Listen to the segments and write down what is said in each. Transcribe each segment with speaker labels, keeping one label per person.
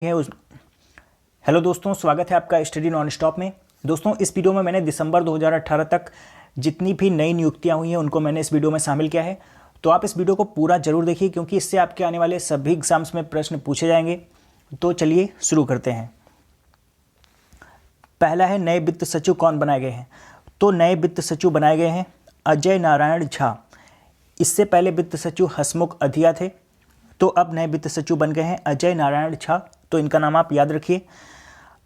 Speaker 1: है उस हेलो दोस्तों, स्वागत है आपका स्टडी नॉन स्टॉप में। दोस्तों, इस वीडियो में मैंने दिसंबर 2018 तक जितनी भी नई नियुक्तियां हुई हैं उनको मैंने इस वीडियो में शामिल किया है। तो आप इस वीडियो को पूरा जरूर देखिए क्योंकि इससे आपके आने वाले सभी एग्जाम्स में प्रश्न पूछे जाएंगे। तो चलिए शुरू करते हैं। पहला है, नए वित्त सचिव कौन बनाए गए हैं। तो नए वित्त सचिव बनाए गए हैं अजय नारायण झा। इससे पहले वित्त सचिव हसमुख अधिया थे, तो अब नए वित्त सचिव बन गए हैं अजय नारायण झा। तो इनका नाम आप याद रखिए।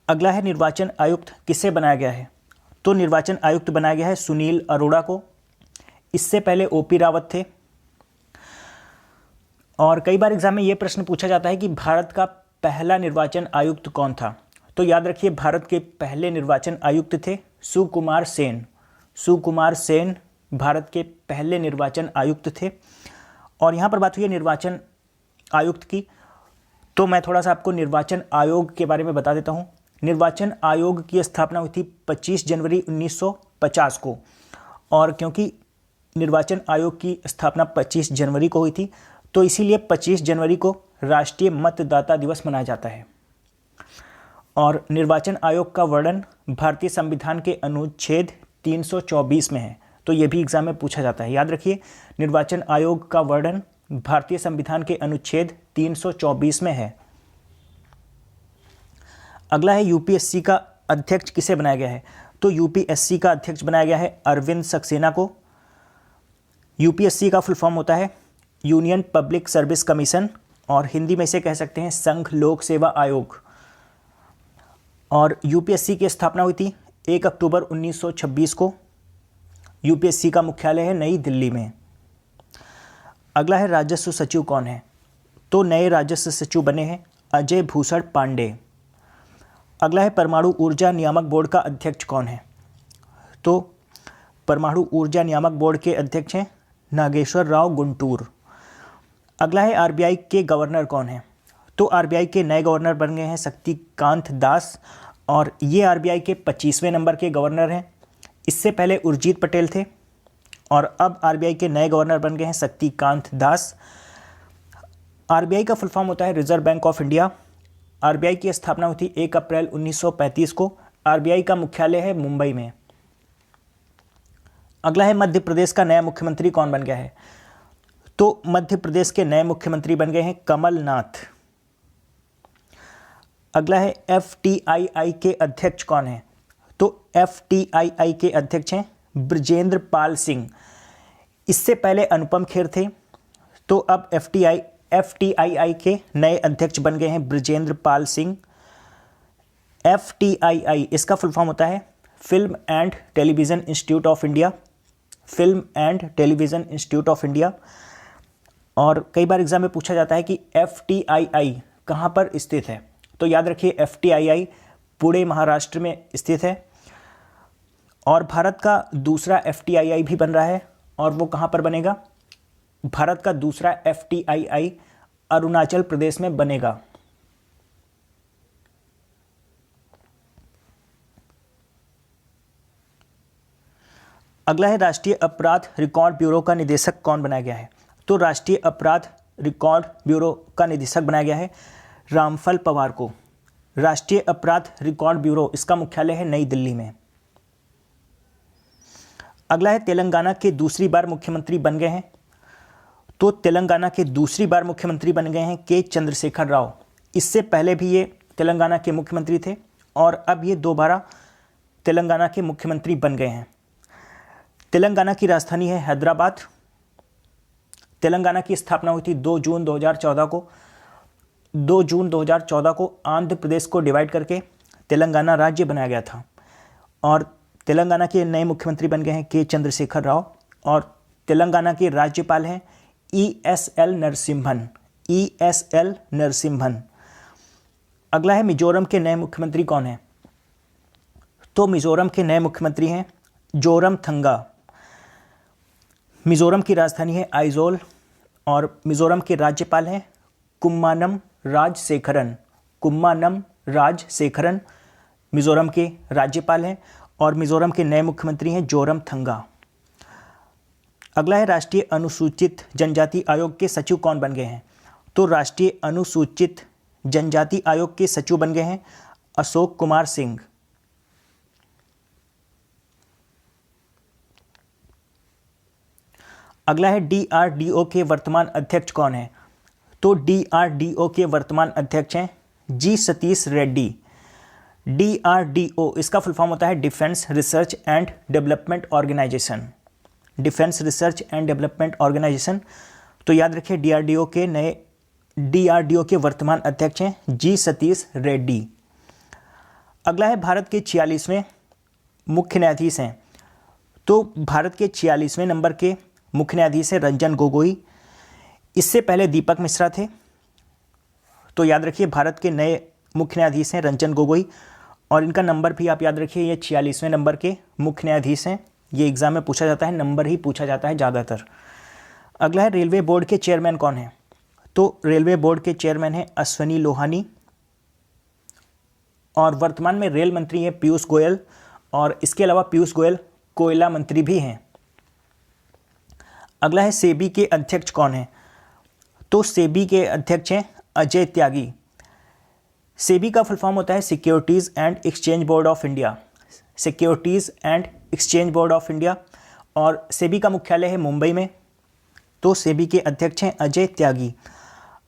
Speaker 1: अगला है, निर्वाचन आयुक्त किसे बनाया गया है। तो निर्वाचन आयुक्त बनाया गया है सुनील अरोड़ा को। इससे पहले ओपी रावत थे। और कई बार एग्जाम में यह प्रश्न पूछा जाता है कि भारत का पहला निर्वाचन आयुक्त कौन था। तो याद रखिए, भारत के पहले निर्वाचन आयुक्त थे सुकुमार सेन। सुकुमार सेन भारत के पहले निर्वाचन आयुक्त थे। और यहाँ पर बात हुई है निर्वाचन आयुक्त की, तो मैं थोड़ा सा आपको निर्वाचन आयोग के बारे में बता देता हूँ। निर्वाचन आयोग की स्थापना हुई थी 25 जनवरी 1950 को। और क्योंकि निर्वाचन आयोग की स्थापना 25 जनवरी को हुई थी, तो इसीलिए 25 जनवरी को राष्ट्रीय मतदाता दिवस मनाया जाता है। और निर्वाचन आयोग का वर्णन भारतीय संविधान के अनुच्छेद 324 में है। तो ये भी एग्जाम में पूछा जाता है, याद रखिए। निर्वाचन आयोग का वर्णन भारतीय संविधान के अनुच्छेद 324 में है। अगला है, यूपीएससी का अध्यक्ष किसे बनाया गया है। तो यूपीएससी का अध्यक्ष बनाया गया है अरविंद सक्सेना को। यूपीएससी का फुल फॉर्म होता है यूनियन पब्लिक सर्विस कमीशन, और हिंदी में इसे कह सकते हैं संघ लोक सेवा आयोग। और यूपीएससी की स्थापना हुई थी 1 अक्टूबर 1926 को। यूपीएससी का मुख्यालय है नई दिल्ली में। अगला है, राजस्व सचिव कौन है। तो नए राजस्व सचिव बने हैं अजय भूषण पांडे। अगला है, परमाणु ऊर्जा नियामक बोर्ड का अध्यक्ष कौन है। तो परमाणु ऊर्जा नियामक बोर्ड के अध्यक्ष हैं नागेश्वर राव गुंटूर। अगला है, आरबीआई के गवर्नर कौन है। तो आरबीआई के नए गवर्नर बन गए हैं शक्तिकांत दास, और ये आरबीआई के 25वें नंबर के गवर्नर हैं। इससे पहले उर्जित पटेल थे, और अब आरबीआई के नए गवर्नर बन गए हैं शक्तिकांत दास। आरबीआई का फुल फॉर्म होता है reserve bank of India. RBI की स्थापना हुई थी 1 अप्रैल 1935 को। आरबीआई का मुख्यालय है मुंबई में। अगला है, मध्य प्रदेश का नया मुख्यमंत्री कौन बन गया है। तो मध्य प्रदेश के नए मुख्यमंत्री बन गए हैं कमलनाथ। अगला है, एफटीआईआई के अध्यक्ष कौन है। तो एफटीआईआई के अध्यक्ष हैं ब्रजेंद्र पाल सिंह। इससे पहले अनुपम खेर थे, तो अब एफटीआईआई के नए अध्यक्ष बन गए हैं ब्रजेंद्र पाल सिंह। एफटीआईआई इसका फुल फॉर्म होता है film and television institute of India. Film and television institute of India. और कई बार एग्जाम में पूछा जाता है कि एफटीआईआई कहाँ पर स्थित है। तो याद रखिए, एफटीआईआई पुणे महाराष्ट्र में स्थित है। और भारत का दूसरा एफटीआईआई भी बन रहा है, और वो कहाँ पर बनेगा। भारत का दूसरा एफटीआईआई अरुणाचल प्रदेश में बनेगा। अगला है, राष्ट्रीय अपराध रिकॉर्ड ब्यूरो का निदेशक कौन बनाया गया है। तो राष्ट्रीय अपराध रिकॉर्ड ब्यूरो का निदेशक बनाया गया है रामफल पवार को। राष्ट्रीय अपराध रिकॉर्ड ब्यूरो इसका मुख्यालय है नई दिल्ली में। अगला है, तेलंगाना के दूसरी बार मुख्यमंत्री बन गए हैं। तो तेलंगाना के दूसरी बार मुख्यमंत्री बन गए हैं के चंद्रशेखर राव। इससे पहले भी ये तेलंगाना के मुख्यमंत्री थे, और अब ये दोबारा तेलंगाना के मुख्यमंत्री बन गए हैं। तेलंगाना की राजधानी है हैदराबाद। तेलंगाना की स्थापना हुई थी 2 जून 2014 को। 2 जून 2014 को आंध्र प्रदेश को डिवाइड करके तेलंगाना राज्य बनाया गया था। और तेलंगाना के नए मुख्यमंत्री बन गए हैं के चंद्रशेखर राव, और तेलंगाना के राज्यपाल हैं ईएसएल नरसिम्हन। ईएसएल नरसिम्हन। अगला है, मिजोरम के नए मुख्यमंत्री कौन हैं। तो मिजोरम के नए मुख्यमंत्री हैं जोरमथंगा। मिजोरम की राजधानी है आइजोल, और मिजोरम के राज्यपाल हैं कुम्मानम राजशेखरन। कुम्मानम राजशेखरन मिजोरम के राज्यपाल हैं, और मिजोरम के नए मुख्यमंत्री हैं जोरमथंगा। अगला है, राष्ट्रीय अनुसूचित जनजाति आयोग के सचिव कौन बन गए हैं। तो राष्ट्रीय अनुसूचित जनजाति आयोग के सचिव बन गए हैं अशोक कुमार सिंह। अगला है डीआरडीओ के वर्तमान अध्यक्ष कौन है? तो डीआरडीओ के वर्तमान अध्यक्ष हैं जी सतीश रेड्डी। डीआरडीओ इसका फुल फॉर्म होता है defence research and development organisation. Defence research and development organisation. तो याद रखिए डीआरडीओ के वर्तमान अध्यक्ष हैं जी सतीश रेड्डी। अगला है भारत के 46वें मुख्य न्यायाधीश हैं। तो भारत के 46वें नंबर के मुख्य न्यायाधीश हैं रंजन गोगोई। इससे पहले दीपक मिश्रा थे। तो याद रखिए भारत के नए मुख्य न्यायाधीश हैं रंजन गोगोई, और इनका नंबर भी आप याद रखिए, ये 46वें नंबर के मुख्य न्यायाधीश हैं। ये एग्जाम में पूछा जाता है, नंबर ही पूछा जाता है ज़्यादातर। अगला है रेलवे बोर्ड के चेयरमैन कौन है? तो रेलवे बोर्ड के चेयरमैन हैं अश्वनी लोहानी, और वर्तमान में रेल मंत्री हैं पीयूष गोयल, और इसके अलावा पीयूष गोयल कोयला मंत्री भी हैं। अगला है सेबी के अध्यक्ष कौन है? तो सेबी के अध्यक्ष हैं अजय त्यागी। सेबी का फुल फॉर्म होता है securities and exchange board of India. Securities and exchange board of India, और सेबी का मुख्यालय है मुंबई में। तो सेबी के अध्यक्ष हैं अजय त्यागी।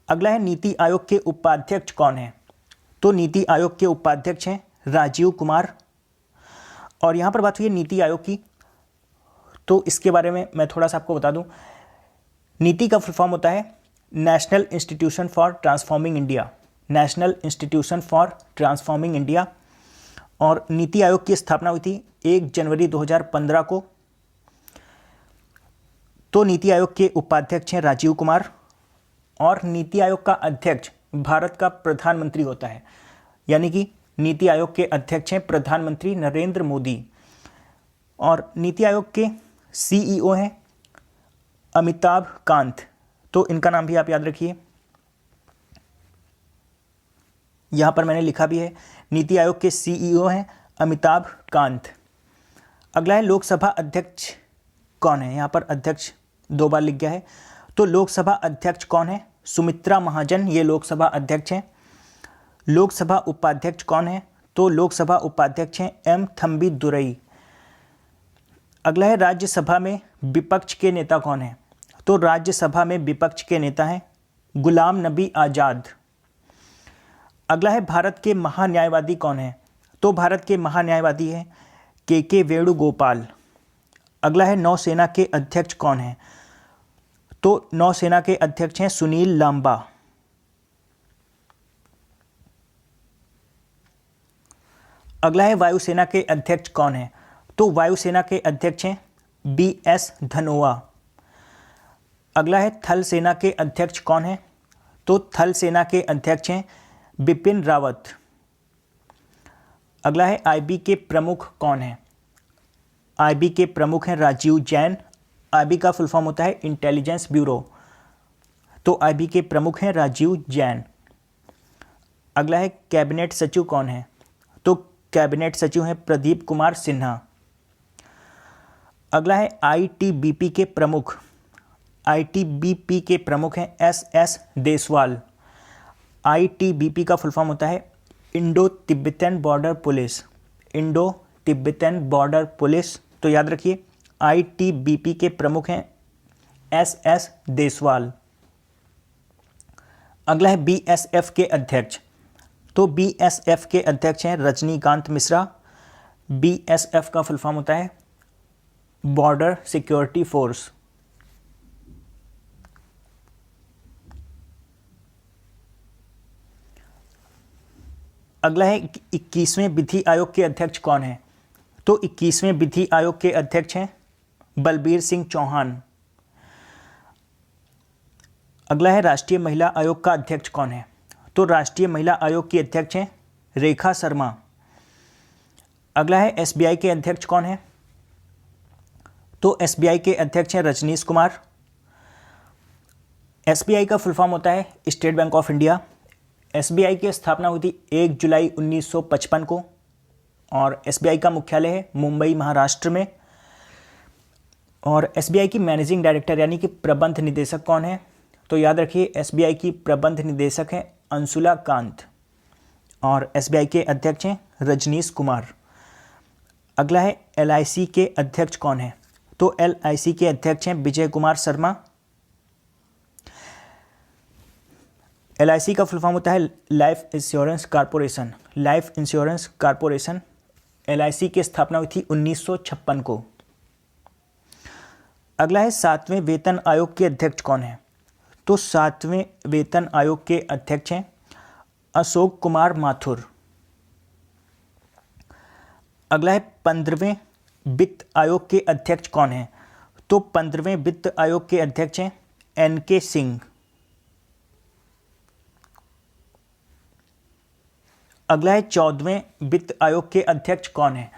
Speaker 1: अगला है नीति आयोग के उपाध्यक्ष कौन है? तो नीति आयोग के उपाध्यक्ष हैं राजीव कुमार। और यहाँ पर बात हुई है नीति आयोग की, तो इसके बारे में मैं थोड़ा सा आपको बता दूं। नीति का फुल फॉर्म होता है national institution for transforming India. National institution for transforming India. और नीति आयोग की स्थापना हुई थी 1 जनवरी 2015 को। तो नीति आयोग के उपाध्यक्ष हैं राजीव कुमार, और नीति आयोग का अध्यक्ष भारत का प्रधानमंत्री होता है, यानी कि नीति आयोग के अध्यक्ष हैं प्रधानमंत्री नरेंद्र मोदी। और नीति आयोग के सीईओ हैं अमिताभ कांत। तो इनका नाम भी आप याद रखिए, यहाँ पर मैंने लिखा भी है, नीति आयोग के सीईओ हैं अमिताभ कांत। अगला है लोकसभा अध्यक्ष कौन है? यहाँ पर अध्यक्ष 2 बार लिख गया है। तो लोकसभा अध्यक्ष कौन है? सुमित्रा महाजन, ये लोकसभा अध्यक्ष हैं। लोकसभा उपाध्यक्ष कौन है? तो लोकसभा उपाध्यक्ष हैं एम थम्बी दुरई। अगला है राज्यसभा में विपक्ष के नेता कौन है? तो राज्यसभा में विपक्ष के नेता हैं गुलाम नबी आज़ाद। अगला है भारत के महान्यायवादी कौन है? तो भारत के महान्यायवादी हैं के वेणुगोपाल। अगला है नौसेना के अध्यक्ष कौन है? तो नौसेना के अध्यक्ष हैं सुनील लांबा। अगला है वायुसेना के अध्यक्ष कौन है? तो वायुसेना के अध्यक्ष हैं BS धनोआ। अगला है थल सेना के अध्यक्ष कौन है? तो थल सेना के अध्यक्ष हैं बिपिन रावत। अगला है IB के प्रमुख कौन है? IB के प्रमुख हैं राजीव जैन। IB का फुल फॉर्म होता है इंटेलिजेंस ब्यूरो। तो IB के प्रमुख हैं राजीव जैन। अगला है कैबिनेट सचिव कौन है? तो कैबिनेट सचिव हैं प्रदीप कुमार सिन्हा। अगला है ITBP के प्रमुख। ITBP के प्रमुख हैं SS देसवाल। ITBP का फुल फॉर्म होता है Indo Tibetan border police. Indo Tibetan border police. तो याद रखिए ITBP के प्रमुख हैं SS देसवाल। अगला है BSF के अध्यक्ष। तो BSF के अध्यक्ष हैं रजनीकांत मिश्रा। BSF का फुल फॉर्म होता है बॉर्डर सिक्योरिटी फोर्स। अगला है 21वें विधि आयोग के अध्यक्ष कौन है? तो 21वें विधि आयोग के अध्यक्ष हैं बलबीर सिंह चौहान। अगला है राष्ट्रीय महिला आयोग का अध्यक्ष कौन है? तो राष्ट्रीय महिला आयोग की अध्यक्ष हैं रेखा शर्मा। अगला है SBI के अध्यक्ष कौन है? तो SBI के अध्यक्ष हैं रजनीश कुमार। SBI का फुल फॉर्म होता है state bank of India. SBI की स्थापना हुई थी 1 जुलाई 1955 को, और SBI का मुख्यालय है मुंबई महाराष्ट्र में। और SBI की मैनेजिंग डायरेक्टर यानी कि प्रबंध निदेशक कौन है? तो याद रखिए SBI की प्रबंध निदेशक हैं अंशुला कांत और एसबीआई के अध्यक्ष हैं रजनीश कुमार। अगला है एलआईसी के अध्यक्ष कौन है? तो एलआईसी के अध्यक्ष हैं विजय कुमार शर्मा। एलआईसी का फुल फॉर्म होता है life insurance corporation. Life insurance corporation. LIC की स्थापना हुई थी 1956 को। अगला है 7वें वेतन आयोग के अध्यक्ष कौन है? तो 7वें वेतन आयोग के अध्यक्ष हैं अशोक कुमार माथुर। अगला है 15वें वित्त आयोग के अध्यक्ष कौन है? तो 15वें वित्त आयोग के अध्यक्ष हैं एनके सिंह। अगला है 14वें वित्त आयोग के अध्यक्ष कौन है?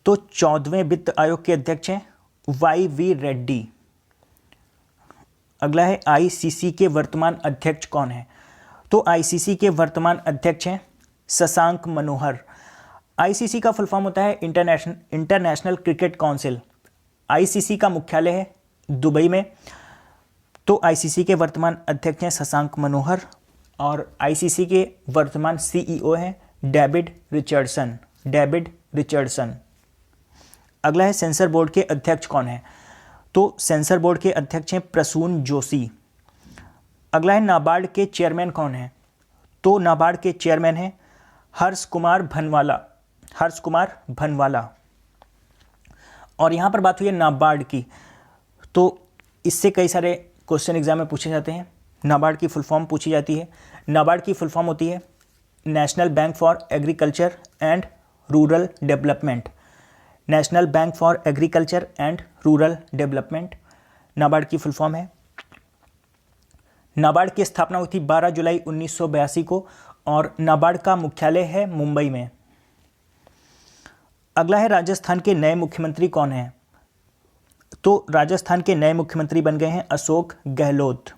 Speaker 1: तो 14वें वित्त आयोग के अध्यक्ष हैं वाई वी रेड्डी। अगला है आईसीसी के वर्तमान अध्यक्ष कौन है? तो आईसीसी के वर्तमान अध्यक्ष हैं शशांक मनोहर। आईसीसी का फुल फॉर्म होता है इंटरनेशनल क्रिकेट काउंसिल। आईसीसी का मुख्यालय है दुबई में। तो आईसीसी के वर्तमान अध्यक्ष हैं शशांक मनोहर और आईसीसी के वर्तमान सीईओ हैं डेविड रिचर्डसन। अगला है सेंसर बोर्ड के अध्यक्ष कौन है? तो सेंसर बोर्ड के अध्यक्ष हैं प्रसून जोशी। अगला है नाबार्ड के चेयरमैन कौन है? तो नाबार्ड के चेयरमैन हैं हर्ष कुमार भनवाला। और यहाँ पर बात हुई है नाबार्ड की, तो इससे कई सारे क्वेश्चन एग्जाम में पूछे जाते हैं। नाबार्ड की फुल फॉर्म पूछी जाती है। नाबार्ड की फुल फॉर्म होती है national bank for agriculture and rural development. National bank for agriculture and rural development NABARD की फुल फॉर्म है। नाबार्ड की स्थापना हुई थी 12 जुलाई 1982 को और नाबार्ड का मुख्यालय है मुंबई में। अगला है राजस्थान के नए मुख्यमंत्री कौन हैं? तो राजस्थान के नए मुख्यमंत्री बन गए हैं अशोक गहलोत।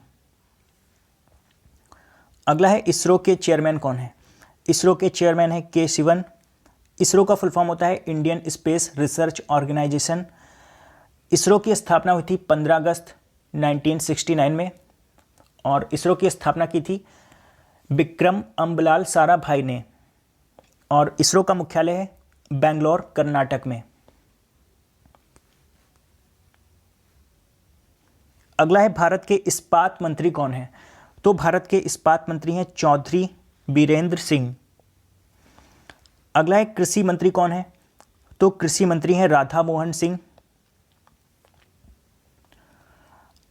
Speaker 1: अगला है इसरो के चेयरमैन कौन है? इसरो के चेयरमैन है के शिवन। इसरो का फुल फॉर्म होता है Indian space research organisation. ISRO की स्थापना हुई थी 15 अगस्त 1969 में और इसरो की स्थापना की थी विक्रम अम्बलाल साराभाई ने और इसरो का मुख्यालय है बेंगलोर कर्नाटक में। अगला है भारत के इस्पात मंत्री कौन है? तो भारत के इस्पात मंत्री हैं चौधरी बीरेंद्र सिंह। अगला है कृषि मंत्री कौन है? तो कृषि मंत्री हैं राधा मोहन सिंह।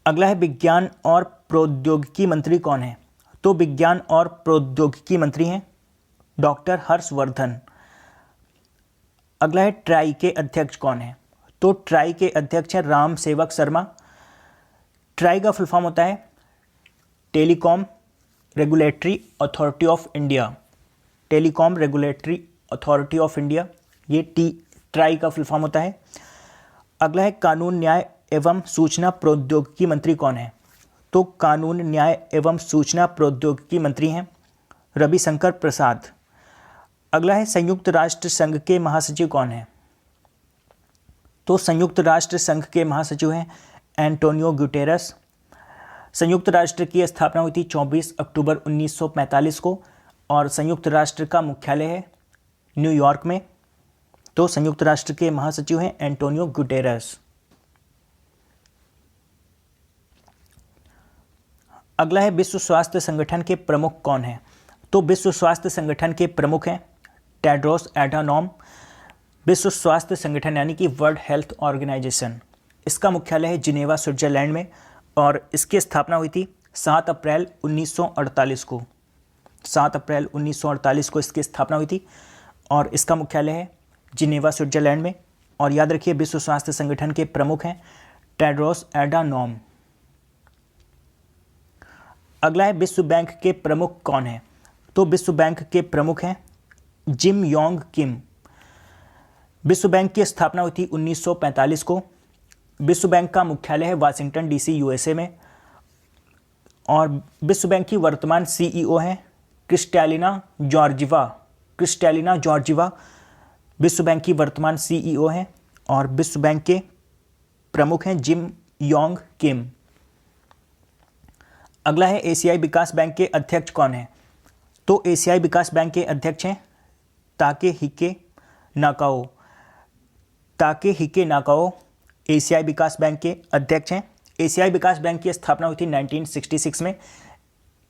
Speaker 1: अगला है विज्ञान और प्रौद्योगिकी मंत्री कौन है? तो विज्ञान और प्रौद्योगिकी मंत्री हैं डॉक्टर हर्षवर्धन। अगला है ट्राई के अध्यक्ष कौन है? तो ट्राई के अध्यक्ष हैं राम सेवक शर्मा। ट्राई का फुल फॉर्म होता है telecom regulatory authority of India. Telecom regulatory authority of India, ये ट्राई का फुल फॉर्म होता है। अगला है कानून न्याय एवं सूचना प्रौद्योगिकी मंत्री कौन है? तो कानून न्याय एवं सूचना प्रौद्योगिकी मंत्री हैं रविशंकर प्रसाद। अगला है संयुक्त राष्ट्र संघ के महासचिव कौन है? तो संयुक्त राष्ट्र संघ के महासचिव हैं एंटोनियो गुटेरस। संयुक्त राष्ट्र की स्थापना हुई थी 24 अक्टूबर 1945 को और संयुक्त राष्ट्र का मुख्यालय है न्यूयॉर्क में। तो संयुक्त राष्ट्र के महासचिव हैं एंटोनियो गुटेरस। अगला है विश्व स्वास्थ्य संगठन के प्रमुख कौन है? तो विश्व स्वास्थ्य संगठन के प्रमुख हैं टेड्रोस एडानॉम। विश्व स्वास्थ्य संगठन यानी कि वर्ल्ड हेल्थ ऑर्गेनाइजेशन, इसका मुख्यालय है जिनेवा स्विट्जरलैंड में और इसकी स्थापना हुई थी 7 अप्रैल 1948 को। 7 अप्रैल 1948 को इसकी स्थापना हुई थी और इसका मुख्यालय है जिनेवा स्विट्जरलैंड में। और याद रखिए विश्व स्वास्थ्य संगठन के प्रमुख हैं टेड्रोस एडानॉम। अगला है विश्व बैंक के प्रमुख कौन है? तो विश्व बैंक के प्रमुख हैं जिम योंग किम। विश्व बैंक की स्थापना हुई थी 1945 को। विश्व बैंक का मुख्यालय है वाशिंगटन डीसी यूएसए में और विश्व बैंक की वर्तमान सीईओ हैं क्रिस्टैलिना जॉर्जिवा विश्व बैंक की वर्तमान सीईओ हैं और विश्व बैंक के प्रमुख हैं जिम योंग किम। अगला है एशियाई विकास बैंक के अध्यक्ष कौन है? तो एशियाई विकास बैंक के अध्यक्ष हैं ताकेहिके नाकाओ। ताकेहिके नाकाओ एशियाई विकास बैंक के अध्यक्ष हैं। एशियाई विकास बैंक की स्थापना हुई थी 1966 में।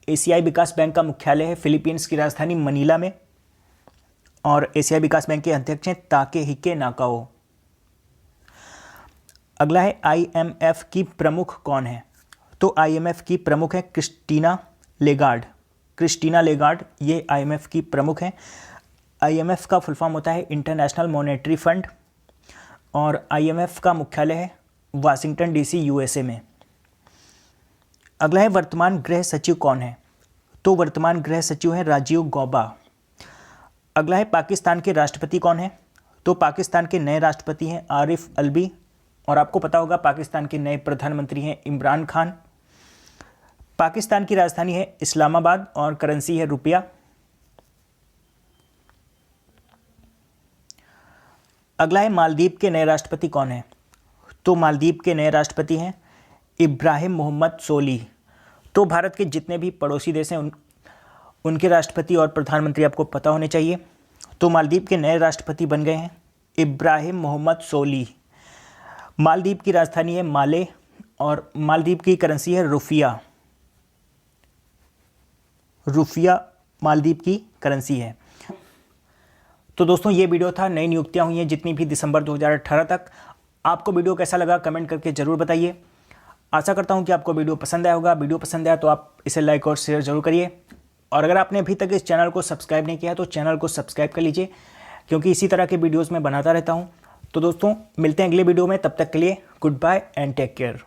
Speaker 1: एशियाई विकास बैंक का मुख्यालय है फिलीपींस की राजधानी मनीला में और एशियाई विकास बैंक के अध्यक्ष हैं ताकेहिके नाकाओ। अगला है IMF की प्रमुख कौन है? तो IMF की प्रमुख है क्रिस्टीना लेगार्ड। क्रिस्टीना लेगार्ड ये IMF की प्रमुख हैं। IMF का फुल फॉर्म होता है इंटरनेशनल मॉनेटरी फंड और IMF का मुख्यालय है वाशिंगटन DC USA में। अगला है वर्तमान गृह सचिव कौन है? तो वर्तमान गृह सचिव है राजीव गौबा। अगला है पाकिस्तान के राष्ट्रपति कौन है? तो पाकिस्तान के नए राष्ट्रपति हैं आरिफ अलवी और आपको पता होगा पाकिस्तान के नए प्रधानमंत्री हैं इमरान खान। पाकिस्तान की राजधानी है इस्लामाबाद और करेंसी है रुपया। अगला है मालदीव के नए राष्ट्रपति कौन है? तो मालदीव के नए राष्ट्रपति हैं इब्राहिम मोहम्मद सोलिह। तो भारत के जितने भी पड़ोसी देश हैं उनके राष्ट्रपति और प्रधानमंत्री आपको पता होने चाहिए। तो मालदीव के नए राष्ट्रपति बन गए हैं इब्राहिम मोहम्मद सोलिह। मालदीव की राजधानी है माले और मालदीव की करेंसी है रुफिया। रुफिया मालदीव की करेंसी है। तो दोस्तों ये वीडियो था, नई नियुक्तियां हुई हैं जितनी भी दिसंबर 2018 तक। आपको वीडियो कैसा लगा कमेंट करके ज़रूर बताइए। आशा करता हूं कि आपको वीडियो पसंद आया होगा। वीडियो पसंद आया तो आप इसे लाइक और शेयर जरूर करिए और अगर आपने अभी तक इस चैनल को सब्सक्राइब नहीं किया तो चैनल को सब्सक्राइब कर लीजिए क्योंकि इसी तरह के वीडियोज़ मैं बनाता रहता हूँ। तो दोस्तों मिलते हैं अगले वीडियो में, तब तक के लिए goodbye and take care.